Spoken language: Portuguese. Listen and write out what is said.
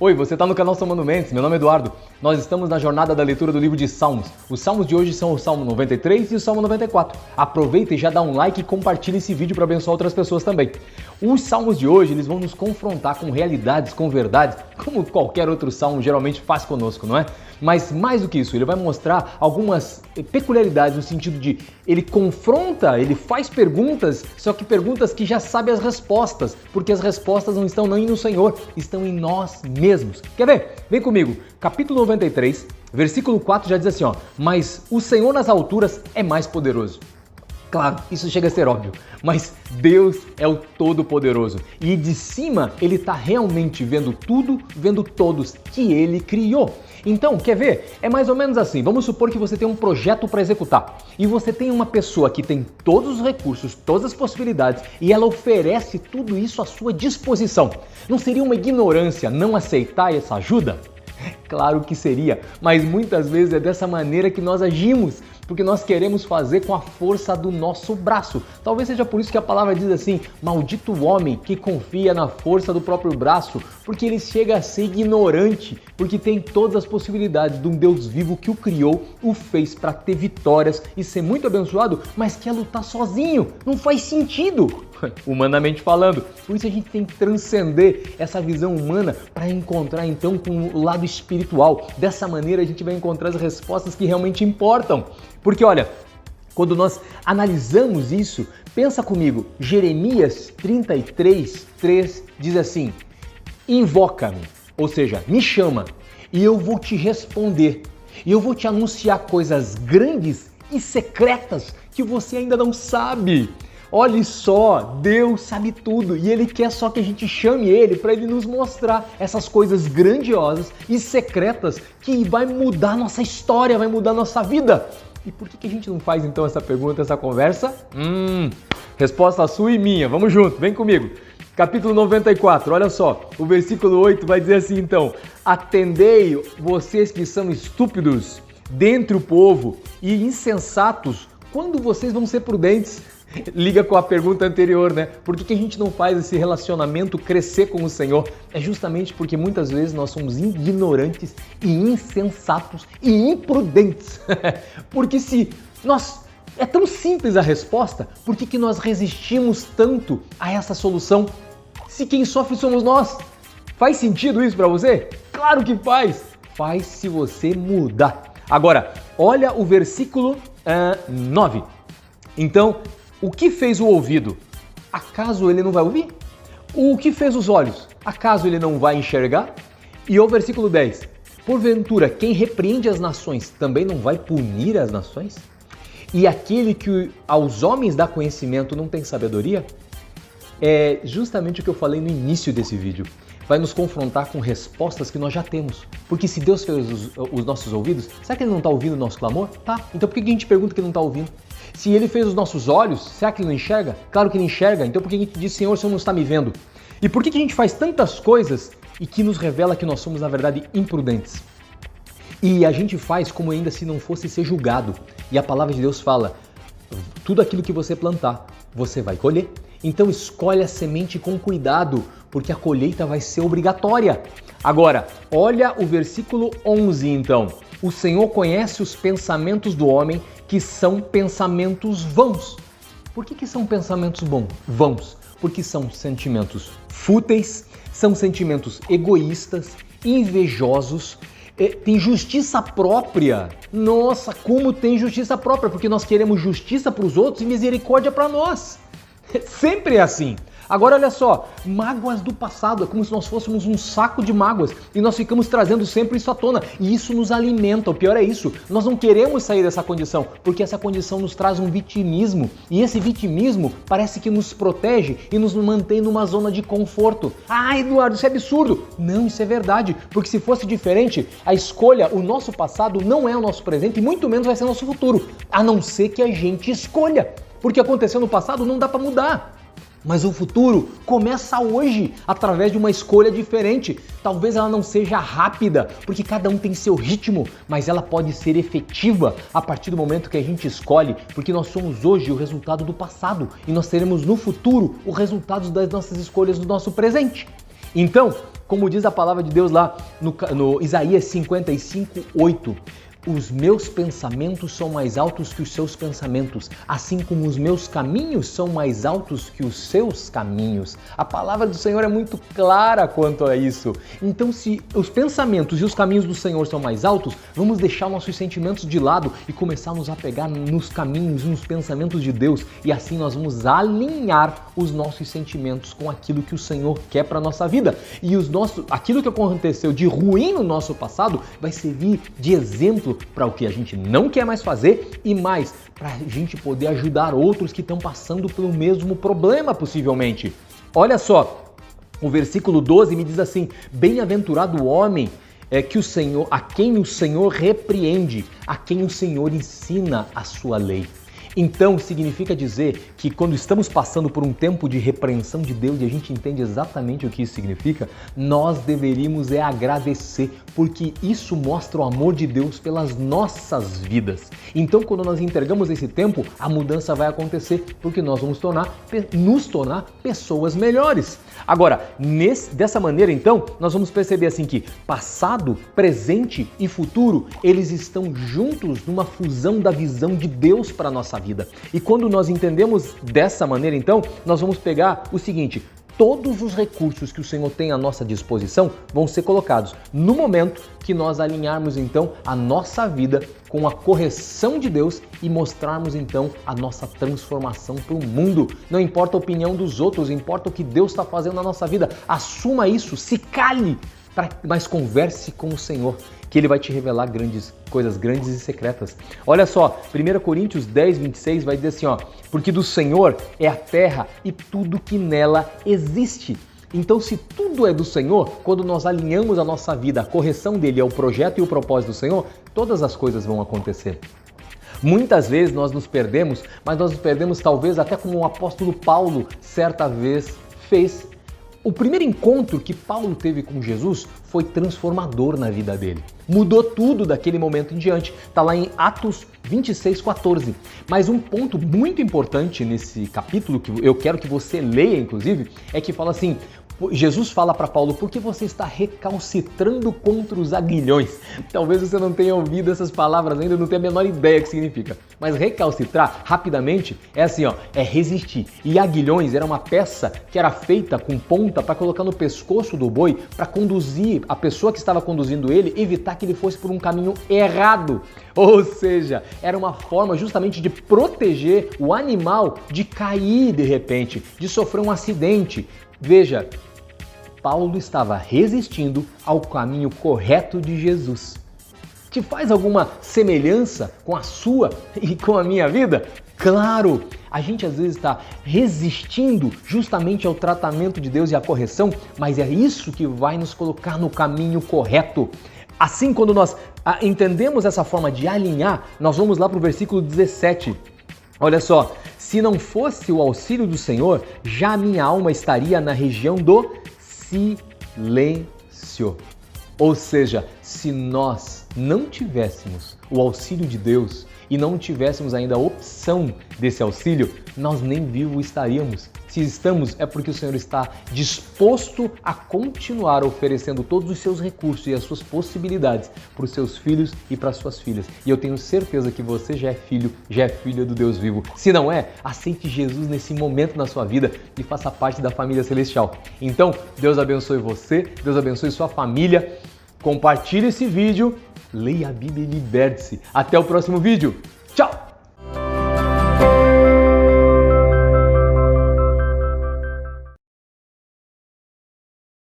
Oi, você está no canal Somando Mentes, meu nome é Eduardo. Nós estamos na jornada da leitura do livro de Salmos. Os Salmos de hoje são o Salmo 93 e o Salmo 94. Aproveita e já dá um like e compartilha esse vídeo para abençoar outras pessoas também. Os Salmos de hoje, eles vão nos confrontar com realidades, com verdades, como qualquer outro Salmo geralmente faz conosco, não é? Mas mais do que isso, ele vai mostrar algumas peculiaridades no sentido de ele confronta, ele faz perguntas, só que perguntas que já sabe as respostas, porque as respostas não estão nem no Senhor, estão em nós mesmos. Quer ver? Vem comigo. Capítulo 93, versículo 4 já diz assim, mas o Senhor nas alturas é mais poderoso. Claro, isso chega a ser óbvio, mas Deus é o Todo-Poderoso e de cima Ele está realmente vendo tudo, vendo todos que Ele criou. Então, quer ver? É mais ou menos assim, vamos supor que você tem um projeto para executar e você tem uma pessoa que tem todos os recursos, todas as possibilidades e ela oferece tudo isso à sua disposição. Não seria uma ignorância não aceitar essa ajuda? Claro que seria, mas muitas vezes é dessa maneira que nós agimos, porque nós queremos fazer com a força do nosso braço. Talvez seja por isso que a palavra diz assim, maldito o homem que confia na força do próprio braço, porque ele chega a ser ignorante, porque tem todas as possibilidades de um Deus vivo que o criou, o fez para ter vitórias e ser muito abençoado, mas quer lutar sozinho. Não faz sentido, humanamente falando. Por isso a gente tem que transcender essa visão humana para encontrar então com o lado espiritual. Dessa maneira a gente vai encontrar as respostas que realmente importam. Porque olha, quando nós analisamos isso, pensa comigo, Jeremias 33, 3 diz assim, invoca-me, ou seja, me chama e eu vou te responder. E eu vou te anunciar coisas grandes e secretas que você ainda não sabe. Olha só, Deus sabe tudo e Ele quer só que a gente chame Ele para Ele nos mostrar essas coisas grandiosas e secretas que vai mudar nossa história, vai mudar nossa vida. E por que a gente não faz então essa pergunta, essa conversa? Resposta sua e minha, vamos junto, vem comigo. Capítulo 94, olha só, o versículo 8 vai dizer assim então, atendei vocês que são estúpidos dentre o povo e insensatos, quando vocês vão ser prudentes? Liga com a pergunta anterior, né? Por que a gente não faz esse relacionamento crescer com o Senhor? É justamente porque muitas vezes nós somos ignorantes e insensatos e imprudentes. Porque se nós... É tão simples a resposta, por que nós resistimos tanto a essa solução? Se quem sofre somos nós. Faz sentido isso para você? Claro que faz! Faz se você mudar. Agora, olha o versículo 9. Então... O que fez o ouvido? Acaso ele não vai ouvir? O que fez os olhos? Acaso ele não vai enxergar? E o versículo 10. Porventura, quem repreende as nações também não vai punir as nações? E aquele que aos homens dá conhecimento não tem sabedoria? É justamente o que eu falei no início desse vídeo. Vai nos confrontar com respostas que nós já temos. Porque se Deus fez os nossos ouvidos, será que Ele não está ouvindo o nosso clamor? Tá. Então por que a gente pergunta que Ele não está ouvindo? Se Ele fez os nossos olhos, será que Ele não enxerga? Claro que Ele enxerga. Então por que a gente diz, Senhor, o Senhor não está me vendo? E por que a gente faz tantas coisas e que nos revela que nós somos, na verdade, imprudentes? E a gente faz como ainda se não fosse ser julgado. E a palavra de Deus fala, tudo aquilo que você plantar, você vai colher. Então escolhe a semente com cuidado, porque a colheita vai ser obrigatória. Agora, olha o versículo 11 então. O Senhor conhece os pensamentos do homem, que são pensamentos vãos. Por que são pensamentos vãos? Porque são sentimentos fúteis, são sentimentos egoístas, invejosos, tem justiça própria. Nossa, como tem justiça própria, porque nós queremos justiça para os outros e misericórdia para nós. Sempre é assim. Agora olha só, mágoas do passado, é como se nós fôssemos um saco de mágoas e nós ficamos trazendo sempre isso à tona e isso nos alimenta, o pior é isso, nós não queremos sair dessa condição porque essa condição nos traz um vitimismo e esse vitimismo parece que nos protege e nos mantém numa zona de conforto. Ah, Eduardo, isso é absurdo! Não, isso é verdade, porque se fosse diferente, a escolha, o nosso passado não é o nosso presente e muito menos vai ser o nosso futuro, a não ser que a gente escolha, porque aconteceu no passado não dá para mudar. Mas o futuro começa hoje, através de uma escolha diferente. Talvez ela não seja rápida, porque cada um tem seu ritmo, mas ela pode ser efetiva a partir do momento que a gente escolhe, porque nós somos hoje o resultado do passado e nós teremos no futuro os resultados das nossas escolhas do nosso presente. Então, Como diz a palavra de Deus lá no Isaías 55:8. Os meus pensamentos são mais altos que os seus pensamentos, assim como os meus caminhos são mais altos que os seus caminhos. A palavra do Senhor é muito clara quanto a isso. Então, se os pensamentos e os caminhos do Senhor são mais altos, vamos deixar nossos sentimentos de lado e começar a nos apegar nos caminhos e nos pensamentos de Deus, e assim nós vamos alinhar os nossos sentimentos com aquilo que o Senhor quer para a nossa vida. E aquilo que aconteceu de ruim no nosso passado vai servir de exemplo para o que a gente não quer mais fazer e mais para a gente poder ajudar outros que estão passando pelo mesmo problema, possivelmente. Olha só, o versículo 12 me diz assim: bem-aventurado o homem a quem o Senhor repreende, a quem o Senhor ensina a sua lei. Então, significa dizer que quando estamos passando por um tempo de repreensão de Deus e a gente entende exatamente o que isso significa, nós deveríamos agradecer, porque isso mostra o amor de Deus pelas nossas vidas. Então, quando nós entregamos esse tempo, a mudança vai acontecer, porque nós vamos nos tornar pessoas melhores. Agora, dessa maneira, então, nós vamos perceber assim que passado, presente e futuro, eles estão juntos numa fusão da visão de Deus para a nossa vida. E quando nós entendemos dessa maneira, então, nós vamos pegar o seguinte: todos os recursos que o Senhor tem à nossa disposição vão ser colocados no momento que nós alinharmos, então, a nossa vida com a correção de Deus e mostrarmos, então, a nossa transformação para o mundo. Não importa a opinião dos outros, importa o que Deus está fazendo na nossa vida. Assuma isso, se cale, mas converse com o Senhor, que Ele vai te revelar coisas grandes e secretas. Olha só, 1 Coríntios 10:26 vai dizer assim, porque do Senhor é a terra e tudo que nela existe. Então, se tudo é do Senhor, quando nós alinhamos a nossa vida, a correção dele é o projeto e o propósito do Senhor, todas as coisas vão acontecer. Muitas vezes nós nos perdemos, mas nós nos perdemos talvez até como o apóstolo Paulo certa vez fez. O primeiro encontro que Paulo teve com Jesus foi transformador na vida dele. Mudou tudo daquele momento em diante. Está lá em Atos 26:14. Mas um ponto muito importante nesse capítulo, que eu quero que você leia, inclusive, é que fala assim: Jesus fala para Paulo, por que você está recalcitrando contra os aguilhões? Talvez você não tenha ouvido essas palavras ainda, não tenha a menor ideia o que significa. Mas recalcitrar, rapidamente, é assim, é resistir. E aguilhões era uma peça que era feita com ponta para colocar no pescoço do boi, para conduzir a pessoa que estava conduzindo ele, evitar que ele fosse por um caminho errado. Ou seja, era uma forma justamente de proteger o animal de cair de repente, de sofrer um acidente. Veja, Paulo estava resistindo ao caminho correto de Jesus. Te faz alguma semelhança com a sua e com a minha vida? Claro, a gente às vezes está resistindo justamente ao tratamento de Deus e à correção, mas é isso que vai nos colocar no caminho correto. Assim, quando nós entendemos essa forma de alinhar, nós vamos lá para o versículo 17. Olha só, se não fosse o auxílio do Senhor, já minha alma estaria na região do silêncio. Ou seja, se nós não tivéssemos o auxílio de Deus e não tivéssemos ainda a opção desse auxílio, nós nem vivos estaríamos. Se estamos, é porque o Senhor está disposto a continuar oferecendo todos os seus recursos e as suas possibilidades para os seus filhos e para as suas filhas. E eu tenho certeza que você já é filho, já é filha do Deus vivo. Se não é, aceite Jesus nesse momento na sua vida e faça parte da família celestial. Então, Deus abençoe você, Deus abençoe sua família. Compartilhe esse vídeo, leia a Bíblia e liberte-se. Até o próximo vídeo. Tchau!